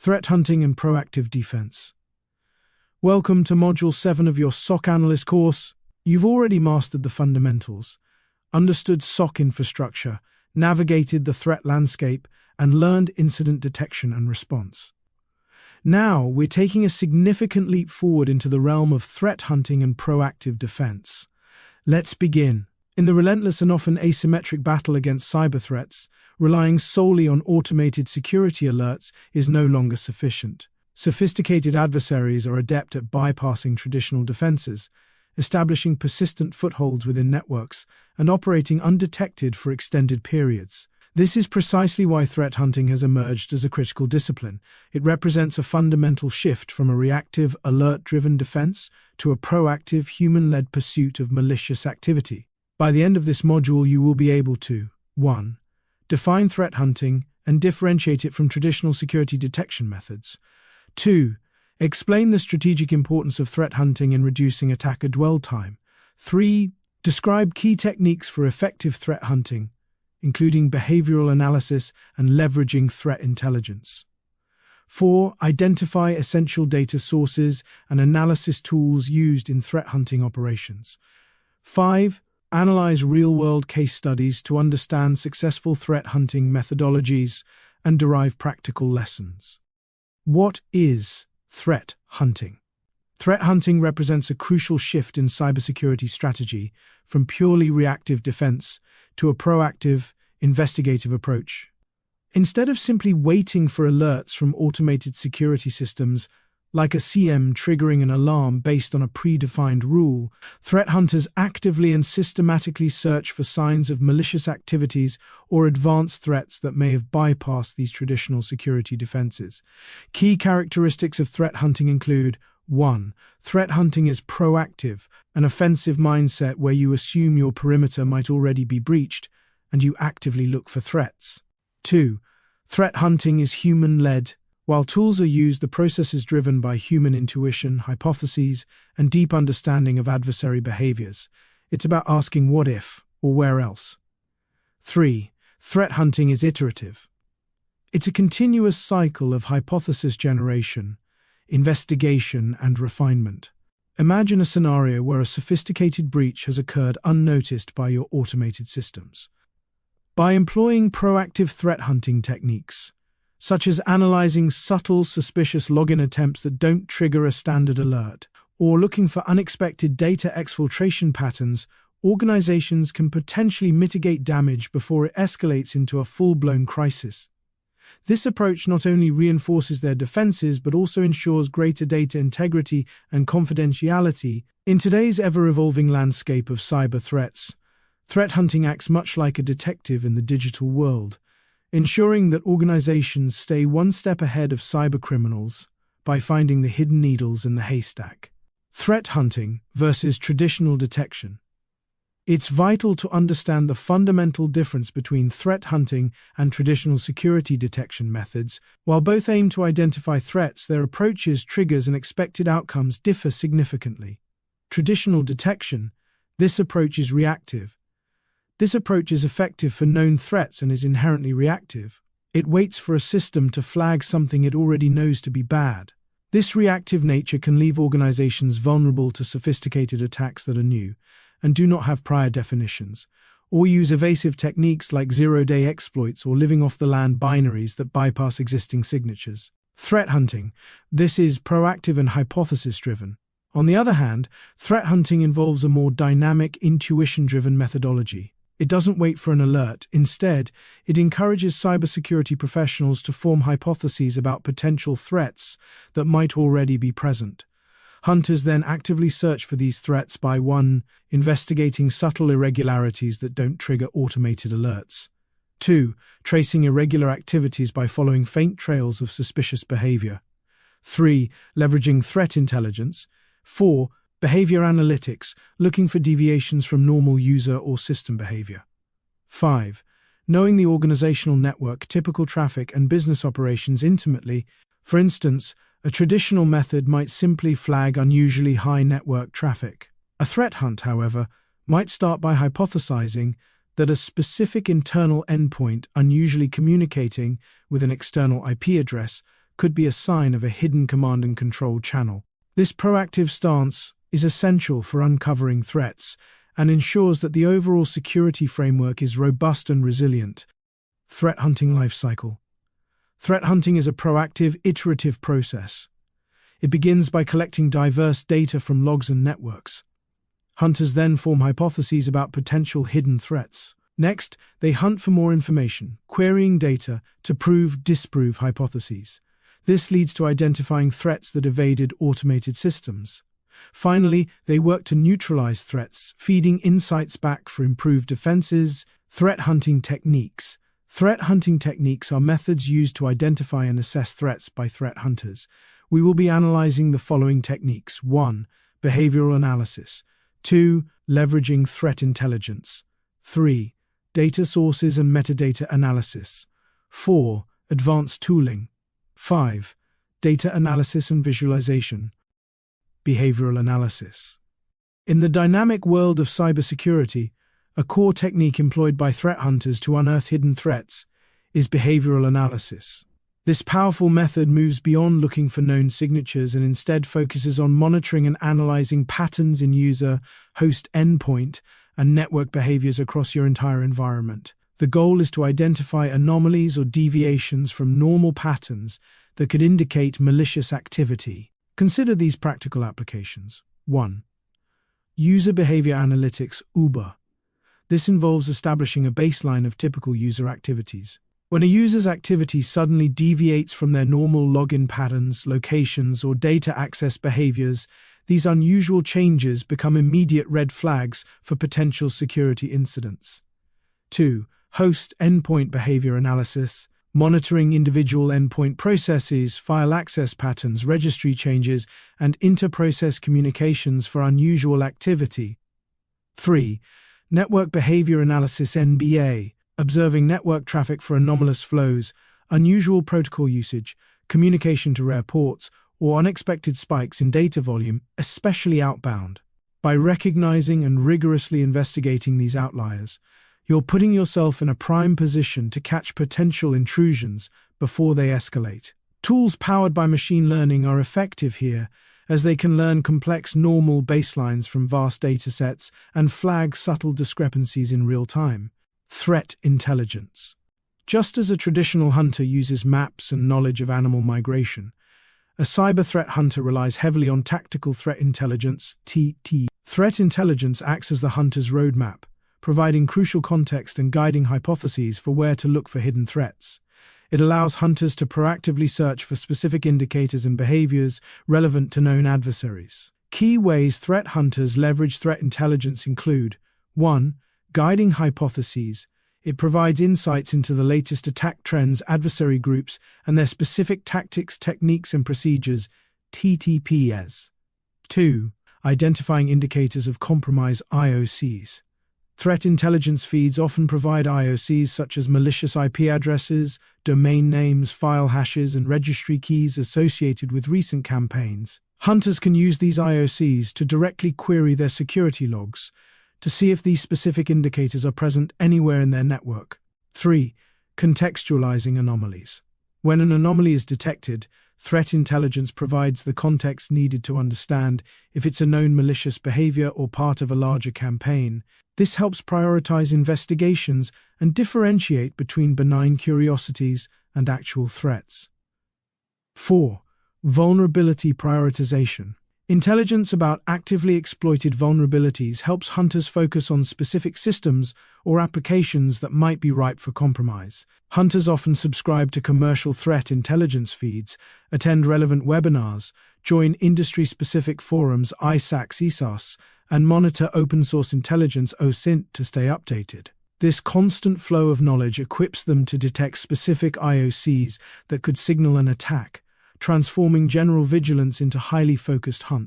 Threat hunting and proactive defense. Welcome to Module 7 of your SOC Analyst course. You've already mastered the fundamentals, understood SOC infrastructure, navigated the threat landscape, and learned incident detection and response. Now, we're taking a significant leap forward into the realm of threat hunting and proactive defense. Let's begin. In the relentless and often asymmetric battle against cyber threats, relying solely on automated security alerts is no longer sufficient. Sophisticated adversaries are adept at bypassing traditional defenses, establishing persistent footholds within networks, and operating undetected for extended periods. This is precisely why threat hunting has emerged as a critical discipline. It represents a fundamental shift from a reactive, alert-driven defense to a proactive, human-led pursuit of malicious activity. By the end of this module, you will be able to 1. Define threat hunting and differentiate it from traditional security detection methods. 2. Explain the strategic importance of threat hunting in reducing attacker dwell time. 3. Describe key techniques for effective threat hunting, including behavioral analysis and leveraging threat intelligence. 4. Identify essential data sources and analysis tools used in threat hunting operations. 5. Analyze real-world case studies to understand successful threat hunting methodologies and derive practical lessons. What is threat hunting? Threat hunting represents a crucial shift in cybersecurity strategy from purely reactive defense to a proactive, investigative approach. Instead of simply waiting for alerts from automated security systems, like a CM triggering an alarm based on a predefined rule, threat hunters actively and systematically search for signs of malicious activities or advanced threats that may have bypassed these traditional security defenses. Key characteristics of threat hunting include 1. Threat hunting is proactive, an offensive mindset where you assume your perimeter might already be breached and you actively look for threats. 2. Threat hunting is human-led. While tools are used, the process is driven by human intuition, hypotheses, and deep understanding of adversary behaviors. It's about asking what if, or where else. 3. Threat hunting is iterative. It's a continuous cycle of hypothesis generation, investigation, and refinement. Imagine a scenario where a sophisticated breach has occurred unnoticed by your automated systems. By employing proactive threat hunting techniques, such as analyzing subtle, suspicious login attempts that don't trigger a standard alert, or looking for unexpected data exfiltration patterns, organizations can potentially mitigate damage before it escalates into a full-blown crisis. This approach not only reinforces their defenses but also ensures greater data integrity and confidentiality. In today's ever-evolving landscape of cyber threats, threat hunting acts much like a detective in the digital world, ensuring that organizations stay one step ahead of cybercriminals by finding the hidden needles in the haystack. Threat hunting versus traditional detection. It's vital to understand the fundamental difference between threat hunting and traditional security detection methods. While both aim to identify threats, their approaches, triggers, and expected outcomes differ significantly. Traditional detection. This approach is reactive. This approach is effective for known threats and is inherently reactive. It waits for a system to flag something it already knows to be bad. This reactive nature can leave organizations vulnerable to sophisticated attacks that are new and do not have prior definitions, or use evasive techniques like zero-day exploits or living-off-the-land binaries that bypass existing signatures. Threat hunting. This is proactive and hypothesis-driven. On the other hand, threat hunting involves a more dynamic, intuition-driven methodology. It doesn't wait for an alert. Instead, it encourages cybersecurity professionals to form hypotheses about potential threats that might already be present. Hunters then actively search for these threats by 1. Investigating subtle irregularities that don't trigger automated alerts. 2. Tracing irregular activities by following faint trails of suspicious behavior. 3. Leveraging threat intelligence. 4. Behavior analytics, looking for deviations from normal user or system behavior. 5. Knowing the organizational network, typical traffic, and business operations intimately. For instance, a traditional method might simply flag unusually high network traffic. A threat hunt, however, might start by hypothesizing that a specific internal endpoint, unusually communicating with an external IP address, could be a sign of a hidden command and control channel. This proactive stance is essential for uncovering threats and ensures that the overall security framework is robust and resilient. Threat hunting life cycle. Threat hunting is a proactive, iterative process. It begins by collecting diverse data from logs and networks. Hunters then form hypotheses about potential hidden threats. Next, they hunt for more information, querying data to disprove hypotheses. This leads to identifying threats that evaded automated systems. Finally, they work to neutralize threats, feeding insights back for improved defenses. Threat hunting techniques. Threat hunting techniques are methods used to identify and assess threats by threat hunters. We will be analyzing the following techniques. 1. Behavioral analysis. 2. Leveraging threat intelligence. 3. Data sources and metadata analysis. 4. Advanced tooling. 5. Data analysis and visualization. Behavioral analysis. In the dynamic world of cybersecurity, a core technique employed by threat hunters to unearth hidden threats is behavioral analysis. This powerful method moves beyond looking for known signatures and instead focuses on monitoring and analyzing patterns in user, host endpoint, and network behaviors across your entire environment. The goal is to identify anomalies or deviations from normal patterns that could indicate malicious activity. Consider these practical applications. 1. User Behavior Analytics (UBA). This involves establishing a baseline of typical user activities. When a user's activity suddenly deviates from their normal login patterns, locations, or data access behaviors, these unusual changes become immediate red flags for potential security incidents. 2. Host Endpoint Behavior Analysis. Monitoring individual endpoint processes, file access patterns, registry changes, and inter-process communications for unusual activity. 3. Network Behavior Analysis (NBA). Observing network traffic for anomalous flows, unusual protocol usage, communication to rare ports, or unexpected spikes in data volume, especially outbound. By recognizing and rigorously investigating these outliers, you're putting yourself in a prime position to catch potential intrusions before they escalate. Tools powered by machine learning are effective here, as they can learn complex normal baselines from vast datasets and flag subtle discrepancies in real time. Threat intelligence. Just as a traditional hunter uses maps and knowledge of animal migration, a cyber threat hunter relies heavily on tactical threat intelligence (TT). Threat intelligence acts as the hunter's roadmap, providing crucial context and guiding hypotheses for where to look for hidden threats. It allows hunters to proactively search for specific indicators and behaviors relevant to known adversaries. Key ways threat hunters leverage threat intelligence include: 1. Guiding hypotheses. It provides insights into the latest attack trends, adversary groups, and their specific tactics, techniques, and procedures (TTPs). 2. Identifying indicators of compromise (IOCs). Threat intelligence feeds often provide IOCs such as malicious IP addresses, domain names, file hashes, and registry keys associated with recent campaigns. Hunters can use these IOCs to directly query their security logs to see if these specific indicators are present anywhere in their network. 3. Contextualizing anomalies. When an anomaly is detected, threat intelligence provides the context needed to understand if it's a known malicious behavior or part of a larger campaign. This helps prioritize investigations and differentiate between benign curiosities and actual threats. 4. Vulnerability prioritization. Intelligence about actively exploited vulnerabilities helps hunters focus on specific systems or applications that might be ripe for compromise. Hunters often subscribe to commercial threat intelligence feeds, attend relevant webinars, join industry-specific forums ISAC/CSAS, and monitor open-source intelligence OSINT to stay updated. This constant flow of knowledge equips them to detect specific IOCs that could signal an attack, transforming general vigilance into highly focused hunt.